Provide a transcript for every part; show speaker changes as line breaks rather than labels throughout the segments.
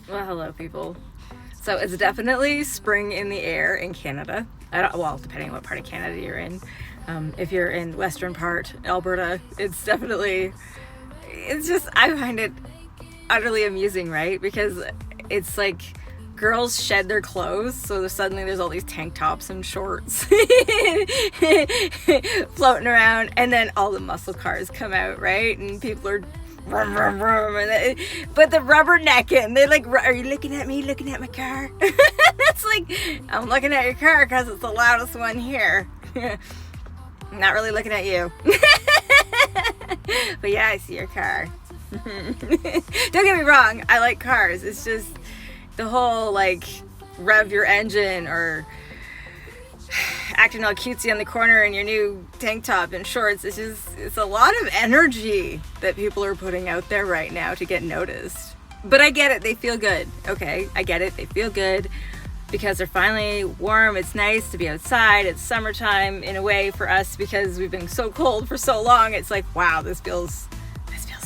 Well, hello, people. So it's definitely spring in the air in Canada. Well, depending on what part of Canada you're in. If you're in western part, Alberta, it's definitely. It's just I find it utterly amusing, right? Because it's like girls shed their clothes, so suddenly there's all these tank tops and shorts floating around, and then all the muscle cars come out, right? And people are vroom, vroom, vroom, but the rubbernecking, they're like, are you looking at me, looking at my car? It's like, I'm looking at your car because it's the loudest one here. I'm not really looking at you. But yeah, I see your car. Don't get me wrong, I like cars. It's just the whole like rev your engine or acting all cutesy on the corner in your new tank top and shorts. It's a lot of energy that people are putting out there right now to get noticed. But I get it, they feel good. Okay, I get it, they feel good because they're finally warm. It's nice to be outside. It's summertime in a way for us because we've been so cold for so long. It's like, wow, this feels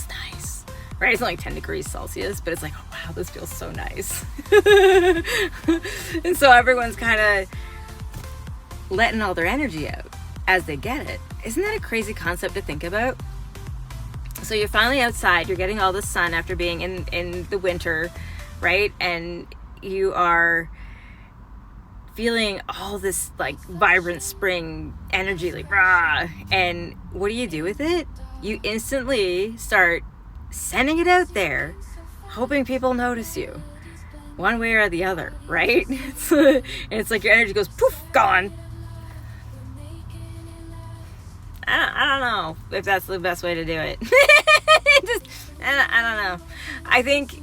nice, right? It's only 10 degrees Celsius, but it's like, oh wow, this feels so nice. And so everyone's kind of letting all their energy out as they get it. Isn't that a crazy concept to think about? So you're finally outside, you're getting all the sun after being in the winter, right? And you are feeling all this like vibrant spring energy, like rah. And what do you do with it? You instantly start sending it out there, hoping people notice you one way or the other, right? It's like your energy goes poof, gone. I don't know if that's the best way to do it. I don't know. I think,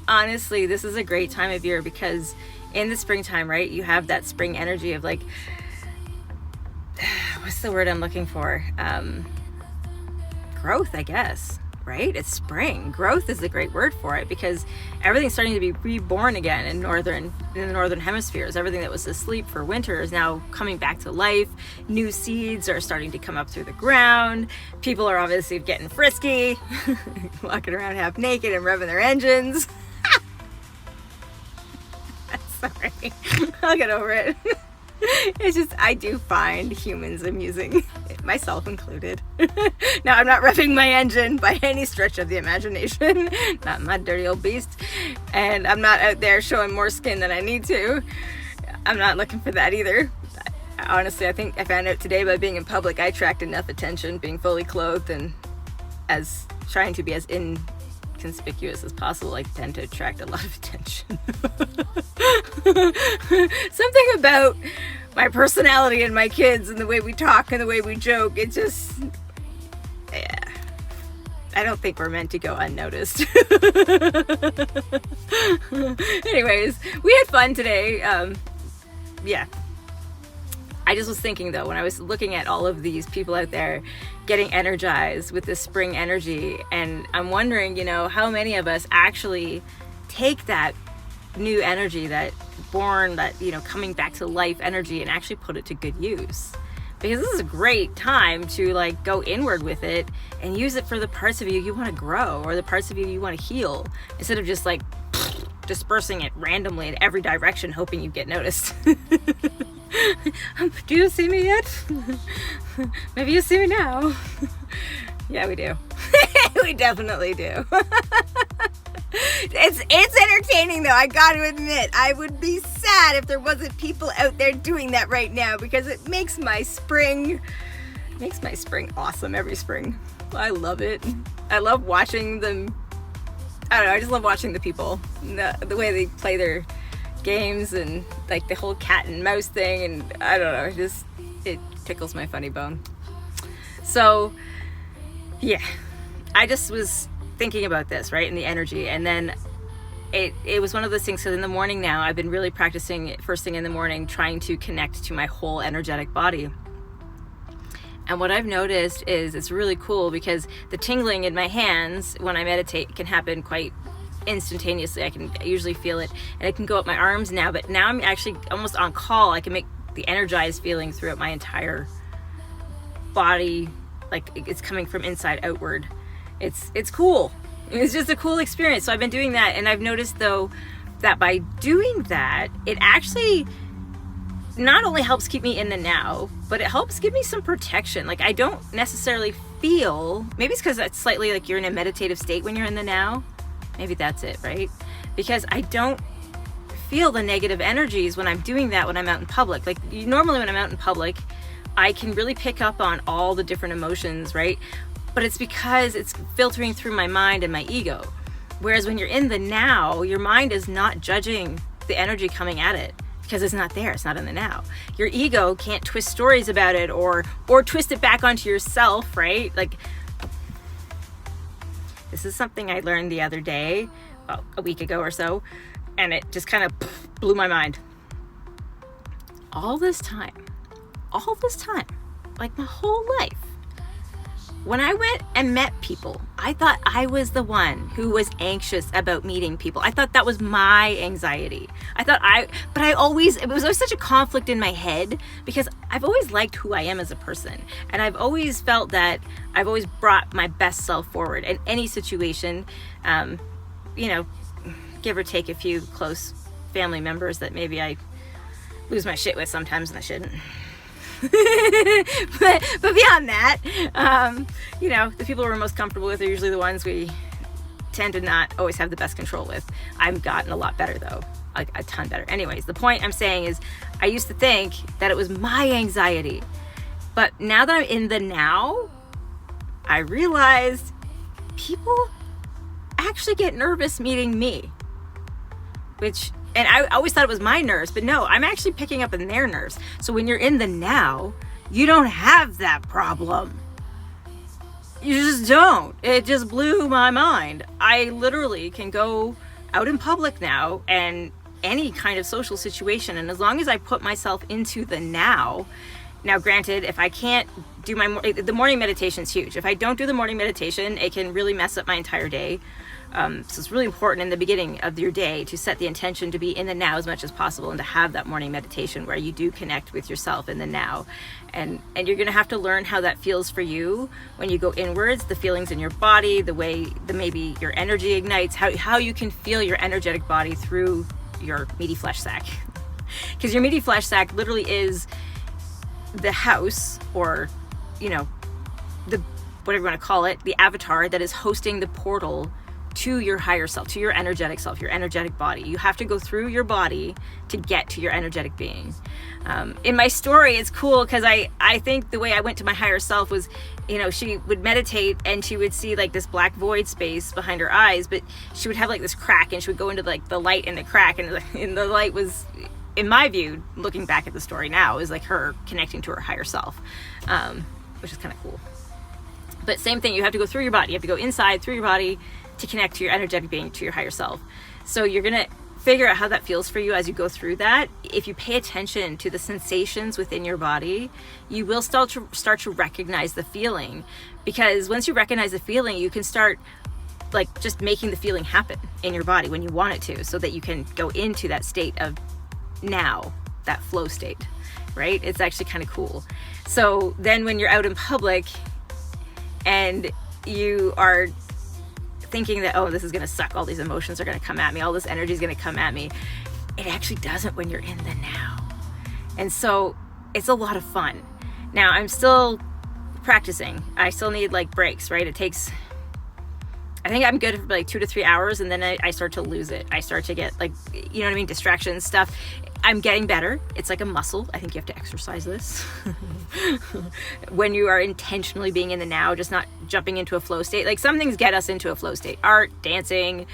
honestly, this is a great time of year because in the springtime, right, you have that spring energy of like, what's the word I'm looking for? Growth, I guess, right? It's spring. Growth is the great word for it because everything's starting to be reborn again in the northern hemispheres. Everything that was asleep for winter is now coming back to life. New seeds are starting to come up through the ground. People are obviously getting frisky, walking around half naked and revving their engines. Sorry, I'll get over it. It's just, I do find humans amusing, myself included. Now, I'm not revving my engine by any stretch of the imagination, not my dirty old beast, and I'm not out there showing more skin than I need to. I'm not looking for that either. Honestly, I think I found out today by being in public, I attract enough attention being fully clothed and as trying to be as inconspicuous as possible. I tend to attract a lot of attention. Something about my personality and my kids and the way we talk and the way we joke, it just, yeah, I don't think we're meant to go unnoticed. Anyways, we had fun today. Yeah, I just was thinking though, when I was looking at all of these people out there getting energized with this spring energy, and I'm wondering, how many of us actually take that new energy, that coming back to life energy, and actually put it to good use. Because this is a great time to like go inward with it and use it for the parts of you want to grow or the parts of you want to heal, instead of just like dispersing it randomly in every direction hoping you get noticed. Do you see me yet? Maybe you see me now. Yeah, we do. We definitely do. It's entertaining though, I gotta admit. I would be sad if there wasn't people out there doing that right now, because it makes my spring awesome every spring. I love it. I love watching them. I don't know, I just love watching the people, the way they play their games, and like the whole cat and mouse thing, and I don't know, it tickles my funny bone. So yeah, I just was thinking about this, right, and the energy, and then it was one of those things. So in the morning now, I've been really practicing first thing in the morning, trying to connect to my whole energetic body. And what I've noticed is it's really cool because the tingling in my hands when I meditate can happen quite instantaneously. I can usually feel it, and it can go up my arms now, but now I'm actually almost on call. I can make the energized feeling throughout my entire body, like it's coming from inside outward. It's cool. It was just a cool experience. So I've been doing that, and I've noticed though that by doing that, it actually not only helps keep me in the now, but it helps give me some protection. Like I don't necessarily feel, maybe it's because it's slightly like you're in a meditative state when you're in the now. Maybe that's it, right? Because I don't feel the negative energies when I'm doing that when I'm out in public. Like normally when I'm out in public, I can really pick up on all the different emotions, right? But it's because it's filtering through my mind and my ego. Whereas when you're in the now, your mind is not judging the energy coming at it because it's not there, it's not in the now. Your ego can't twist stories about it or twist it back onto yourself, right? Like, this is something I learned the other day, well, a week ago or so, and it just kind of blew my mind. All this time, like my whole life, when I went and met people, I thought I was the one who was anxious about meeting people. I thought that was my anxiety. It was always such a conflict in my head because I've always liked who I am as a person. And I've always felt that I've always brought my best self forward in any situation, give or take a few close family members that maybe I lose my shit with sometimes and I shouldn't. but beyond that, the people we're most comfortable with are usually the ones we tend to not always have the best control with. I've gotten a lot better though, like a ton better. Anyways, the point I'm saying is I used to think that it was my anxiety, but now that I'm in the now, I realized people actually get nervous meeting me, and I always thought it was my nerves, but no, I'm actually picking up in their nerves. So when you're in the now, you don't have that problem. You just don't. It just blew my mind. I literally can go out in public now and any kind of social situation, and as long as I put myself into the now, granted, if I can't do the morning meditation is huge. If I don't do the morning meditation, it can really mess up my entire day. So it's really important in the beginning of your day to set the intention to be in the now as much as possible and to have that morning meditation where you do connect with yourself in the now. And you're going to have to learn how that feels for you when you go inwards, the feelings in your body, the way maybe your energy ignites, how you can feel your energetic body through your meaty flesh sac. Because your meaty flesh sac literally is the house, or the whatever you want to call it, the avatar that is hosting the portal to your higher self, to your energetic self, your energetic body. You have to go through your body to get to your energetic being. In my story, it's cool because I think the way I went to my higher self was, she would meditate and she would see like this black void space behind her eyes, but she would have like this crack and she would go into like the light in the crack, and the light was, in my view, looking back at the story now, is like her connecting to her higher self, which is kind of cool. But same thing, you have to go through your body. You have to go inside through your body to connect to your energetic being, to your higher self. So you're going to figure out how that feels for you as you go through that. If you pay attention to the sensations within your body, you will start to recognize the feeling. Because once you recognize the feeling, you can start like just making the feeling happen in your body when you want it to, so that you can go into that state of now, that flow state, right? It's actually kind of cool. So then when you're out in public and you are thinking that, oh, this is going to suck, all these emotions are going to come at me, all this energy is going to come at me, it actually doesn't when you're in the now. And so it's a lot of fun. Now I'm still practicing. I still need like breaks, right? I think I'm good for like 2 to 3 hours, and then I start to lose it. I start to get like, distractions, stuff. I'm getting better. It's like a muscle. I think you have to exercise this when you are intentionally being in the now, just not jumping into a flow state. Like some things get us into a flow state, art, dancing.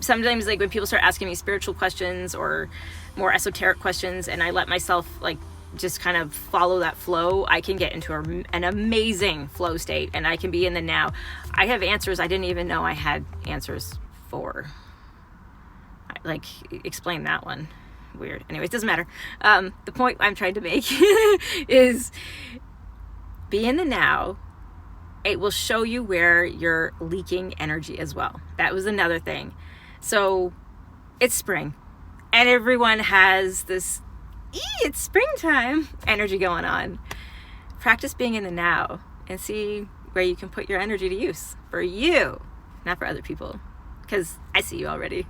Sometimes like when people start asking me spiritual questions or more esoteric questions, and I let myself like just kind of follow that flow, I can get into an amazing flow state, and I can be in the now. I have answers I didn't even know I had answers for. Like, explain that one. Weird. Anyways, doesn't matter. The point I'm trying to make is be in the now. It will show you where you're leaking energy as well. That was another thing. So it's spring and everyone has this it's springtime energy going on. Practice being in the now and see where you can put your energy to use for you. not for other people, because I see you already.